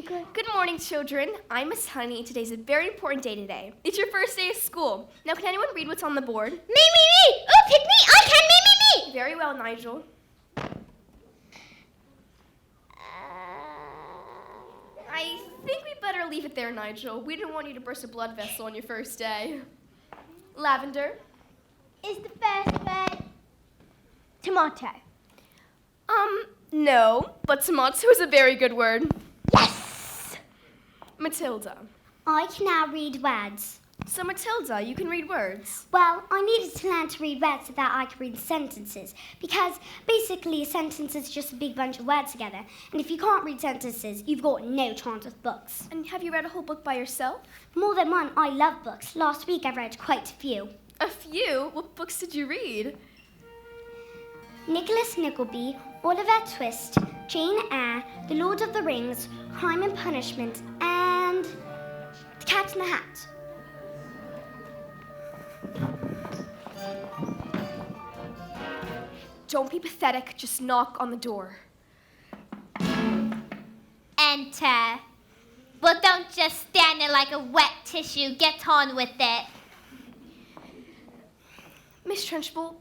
good. Good morning, children. I'm Miss Honey. Today's a very important day today. It's your first day of school. Now, can anyone read what's on the board? Me! Oh, pick me! I can! Me! Very well, Nigel. I think we better leave it there, Nigel. We don't want you to burst a blood vessel on your first day. Lavender? Is the first word tomato? No, but tomato is a very good word. Yes! Matilda. I can now read words. So, Matilda, you can read words. Well, I needed to learn to read words so that I could read sentences, because basically a sentence is just a big bunch of words together, and if you can't read sentences, you've got no chance with books. And have you read a whole book by yourself? More than one. I love books. Last week I read quite a few. A few? What books did you read? Nicholas Nickleby, Oliver Twist, Jane Eyre, The Lord of the Rings, Crime and Punishment, and The Cat in the Hat. Don't be pathetic, just knock on the door. Enter. Well, don't just stand there like a wet tissue. Get on with it. Miss Trunchbull,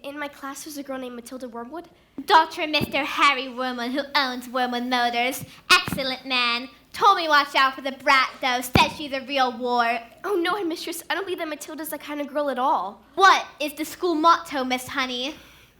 in my class, there's a girl named Matilda Wormwood. Dr. Mr. Harry Wormwood, who owns Wormwood Motors. Excellent man. Told me watch out for the brat, though. Said she's a real wart. Oh, no, headmistress. I don't believe that Matilda's that kind of girl at all. What is the school motto, Miss Honey?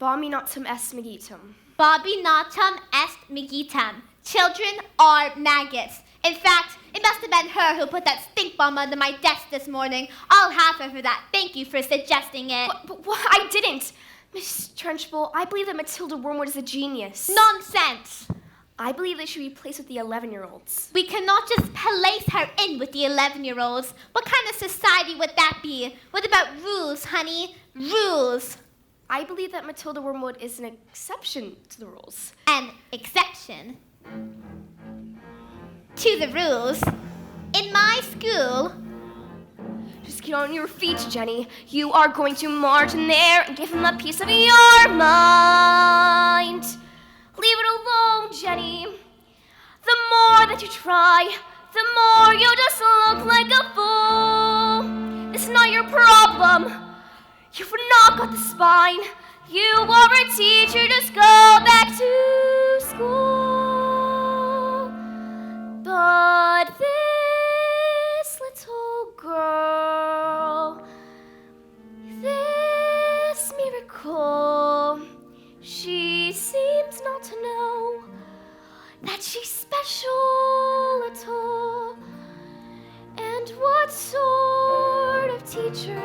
Bobby Notum est Magitum. Bobby Notum est Magitum. Children are maggots. In fact, it must have been her who put that stink bomb under my desk this morning. I'll have her for that. Thank you for suggesting it. But I didn't. Miss Trunchbull, I believe that Matilda Wormwood is a genius. Nonsense. I believe they should be placed with the 11-year-olds. We cannot just place her in with the 11-year-olds. What kind of society would that be? What about rules, honey? Rules. I believe that Matilda Wormwood is an exception to the rules. An exception to the rules. In my school... Just get on your feet, Jenny. You are going to march in there and give him a piece of your mind. Leave it alone, Jenny. The more that you try, the more you just look like a fool. It's not your problem. You've not got the spine. You are a teacher, just go back to school. But this little girl, this miracle, she seems not to know that she's special at all. And what sort of teacher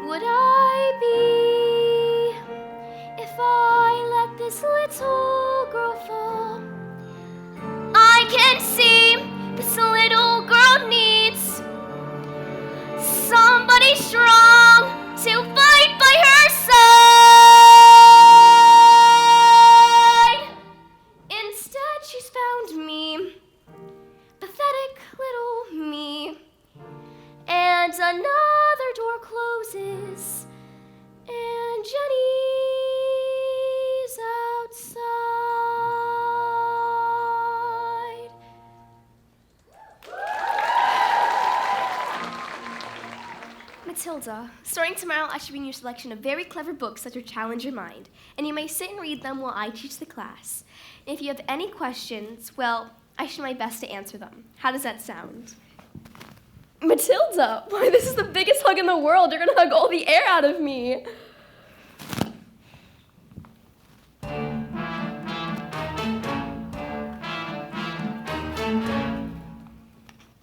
would I be if I let this little girl fall? I can see this little girl needs somebody strong to fight by her side. Instead, she's found me, pathetic little me, and another door closes, and Jenny's outside. Matilda, starting tomorrow, I should bring you a selection of very clever books that will challenge your mind, and you may sit and read them while I teach the class. And if you have any questions, well, I should do my best to answer them. How does that sound? Matilda, why, this is the biggest hug in the world. You're gonna hug all the air out of me.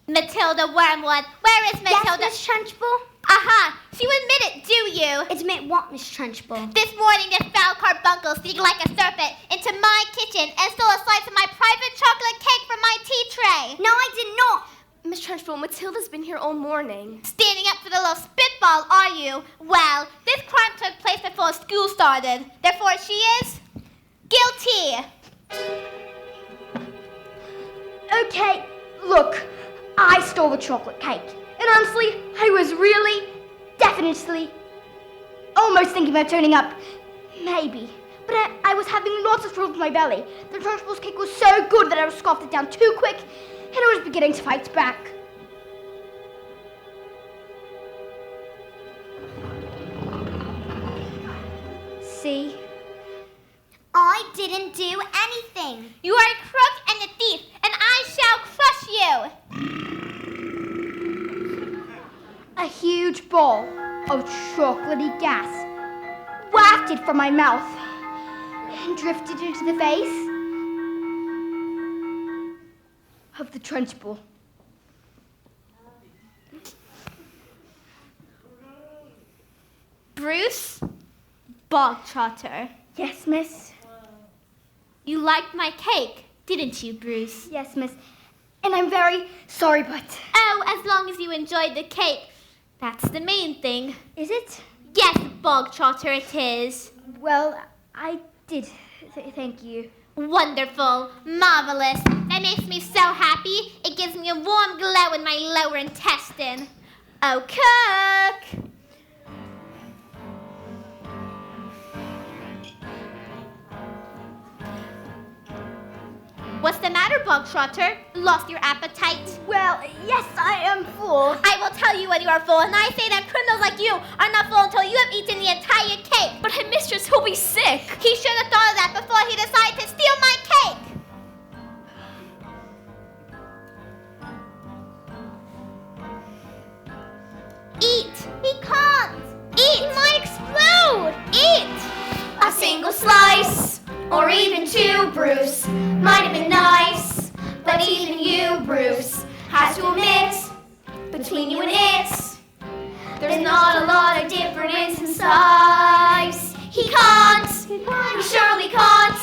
Matilda Wormwood. Where is Matilda? Yes, Miss Trunchbull? Aha! So you admit it, do you? Admit what, Miss Trunchbull? This morning, this foul carbuncle sneaked like a serpent into my kitchen and stole a slice of my private chocolate cake from my tea tray. No, I did not. Miss Trunchbull, Matilda's been here all morning. Standing up for the little spitball, are you? Well, this crime took place before school started. Therefore, she is guilty. Okay, look, I stole the chocolate cake. And honestly, I was really, definitely, almost thinking about turning up. Maybe. But I was having lots of trouble with my belly. The Trunchbull's cake was so good that I scoffed it down too quick, and I was beginning to fight back. See? I didn't do anything. You are a crook and a thief, and I shall crush you. A huge ball of chocolatey gas wafted from my mouth and drifted into the face of the Trunchbull. Bruce Bogtrotter, Yes, miss. you liked my cake, didn't you, Bruce? Yes, miss. And I'm very sorry, but... Oh, as long as you enjoyed the cake. That's the main thing. Is it? Yes, Bogtrotter, it is. Well, I did. Thank you. Wonderful. Marvelous. That makes me so happy. It gives me a warm glow in my lower intestine. Oh, cook! What's the matter, Bogtrotter? Lost your appetite? Well, yes, I am full. I will tell you when you are full, and I say that criminals like you are not full until you have eaten the entire cake. But headmistress, he'll be sick. He should have thought of that before he decided to steal my cake. Eat. He can't. Eat. He might explode. Eat. A single slice, or even two, Bruce, might have been nice. But even you, Bruce, has to admit, between you and it, there's not a lot of difference in size. He can't, he surely can't.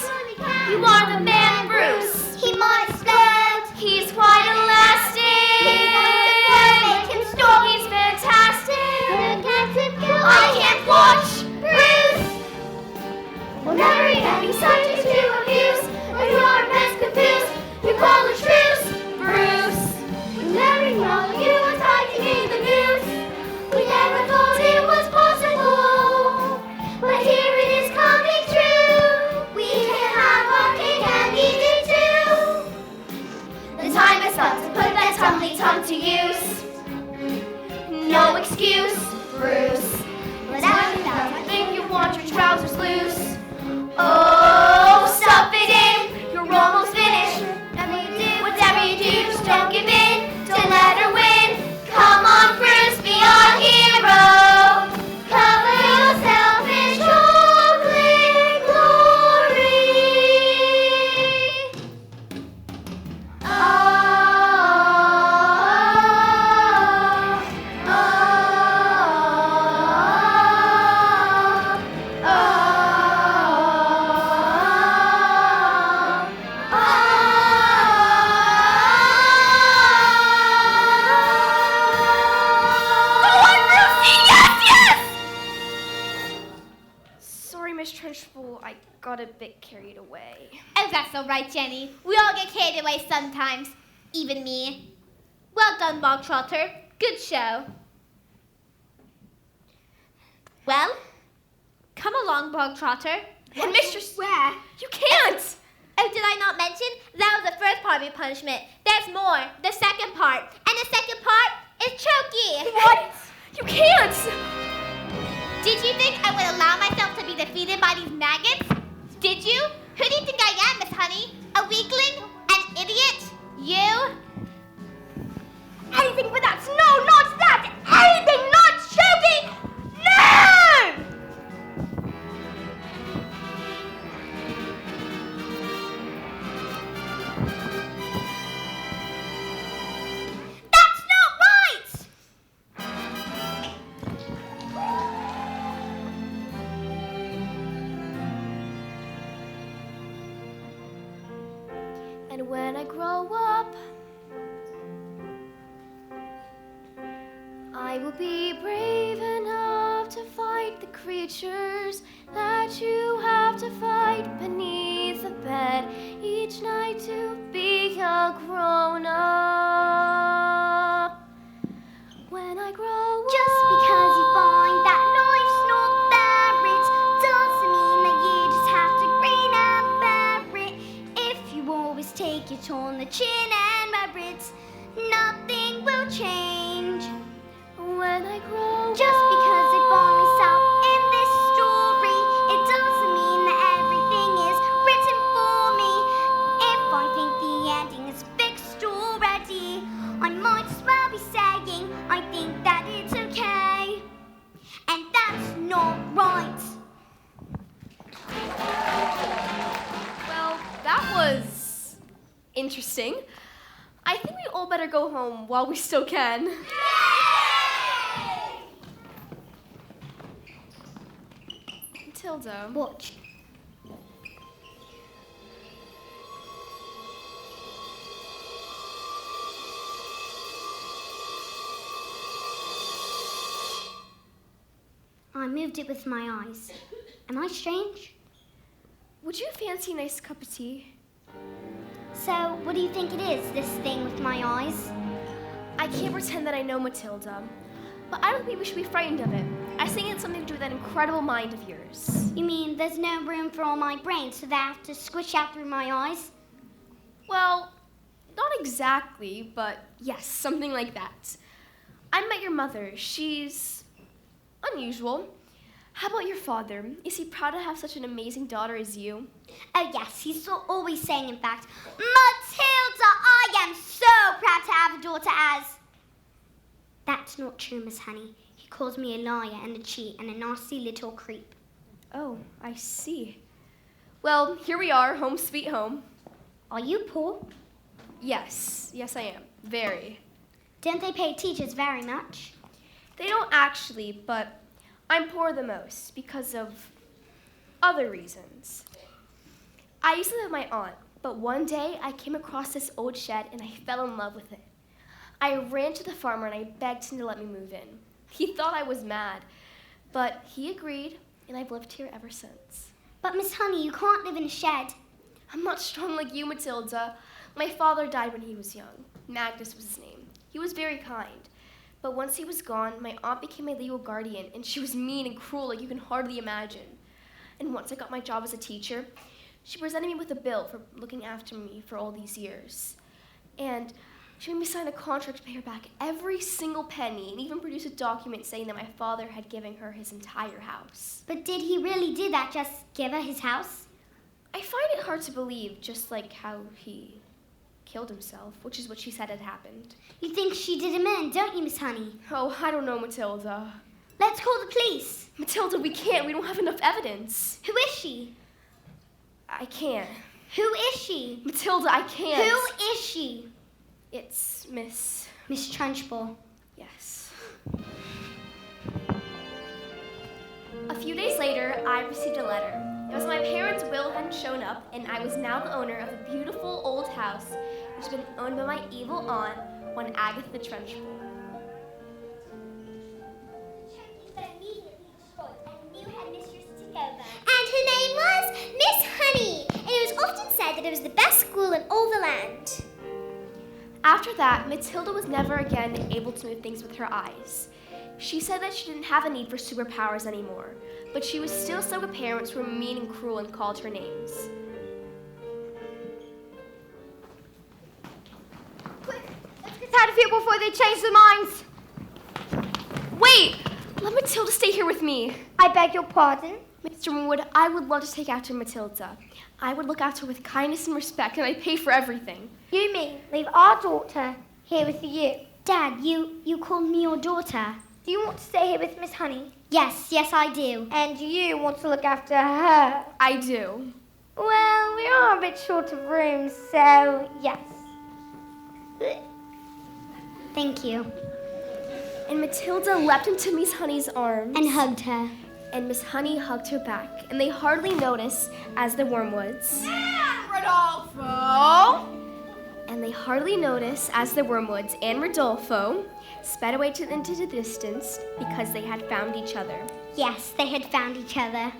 You are the man, Bruce. He might explode. He's quite elastic. Make him stop. He's fantastic. I can't watch. Bruce will never again be subject to abuse. If your best confused, you call a truce. Bruce, we never know you were taking me the news. We never thought it was possible, but here it is coming true. We can have our cake and eat it too. The time has come to put that tumbly tongue to use. No excuse, Bruce. I think you want your trousers loose. Oh, stuff it in. You're almost finished. Whatever you do, just don't give in. Don't let her win. Come on, Bruce, be our hero. Cover yourself in chocolate glory. Sorry, Miss Trunchbull, I got a bit carried away. Oh, that's all right, Jenny. We all get carried away sometimes. Even me. Well done, Bogtrotter. Good show. Well, come along, Bogtrotter. Headmistress, Where? you can't! Oh, did I not mention? That was the first part of your punishment. There's more. The second part. And the second part is choky. What? You can't! Did you think I would allow myself to be defeated by these maggots? Did you? Who do you think I am, Miss Honey? A weakling? An idiot? You? Anything but that. No, not that. Anything not choking. No! That's not right. And when I grow up, I will be brave enough to fight the creatures that you have to fight beneath the bed each night to be a grown up. When I grow Just up, because you find that life's not there, it doesn't mean that you just have to change. When I grow Just because they born myself in this story, it doesn't mean that everything is written for me. If I think the ending is fixed already, I might as well be saying I think that it's okay. And that's not right. Well, that was interesting. I think we all better go home while we still can. Matilda. Watch. I moved it with my eyes. Am I strange? Would you fancy a nice cup of tea? So, what do you think it is, this thing with my eyes? I can't pretend that I know Matilda, but I don't think we should be frightened of it. I think it's something to do with that incredible mind of yours. You mean there's no room for all my brain, so they have to squish out through my eyes? Well, not exactly, but yes, something like that. I met your mother. She's unusual. How about your father? Is he proud to have such an amazing daughter as you? Oh yes, he's always saying, in fact, Matilda, I am so proud to have a daughter as... That's not true, Miss Honey. He calls me a liar and a cheat and a nasty little creep. Oh, I see. Well, here we are, home sweet home. Are you poor? Yes, I am. Very. Don't they pay teachers very much? They don't actually, but I'm poor the most because of other reasons. I used to live with my aunt, but one day I came across this old shed and I fell in love with it. I ran to the farmer and I begged him to let me move in. He thought I was mad, but he agreed, and I've lived here ever since. But Miss Honey, you can't live in a shed. I'm not strong like you, Matilda. My father died when he was young. Magnus was his name. He was very kind. But once he was gone, my aunt became my legal guardian, and she was mean and cruel like you can hardly imagine. And once I got my job as a teacher, she presented me with a bill for looking after me for all these years. And she made me sign a contract to pay her back every single penny, and even produce a document saying that my father had given her his entire house. But did he really do that, just give her his house? I find it hard to believe, just like how he killed himself, which is what she said had happened. You think she did him in, don't you, Miss Honey? Oh, I don't know, Matilda. Let's call the police. Matilda, we can't. We don't have enough evidence. Who is she? I can't. Who is she? Matilda, I can't. Who is she? It's Miss Trunchbull. Yes. A few days later, I received a letter. It was my parents' will hadn't shown up, and I was now the owner of a beautiful old house, which had been owned by my evil aunt, one Agatha the Trunchbull. And her name was Miss Honey, and it was often said that it was the best school in all the land. After that, Matilda was never again able to move things with her eyes. She said that she didn't have a need for superpowers anymore, but she was still stuck with parents who were mean and cruel and called her names. Quick, let's get out of here before they change their minds. Wait! Let Matilda stay here with me. I beg your pardon? Mr. Winwood, I would love to take after Matilda. I would look after her with kindness and respect, and I'd pay for everything. You mean leave our daughter here with you? Dad, you called me your daughter. Do you want to stay here with Miss Honey? Yes, I do. And you want to look after her? I do. Well, we are a bit short of room, so yes. Thank you. And Matilda leapt into Miss Honey's arms. And hugged her. And Miss Honey hugged her back. And they hardly noticed as the Wormwoods. Rodolfo! And they hardly noticed as the Wormwoods and Rodolfo sped away into the distance because they had found each other. Yes, they had found each other.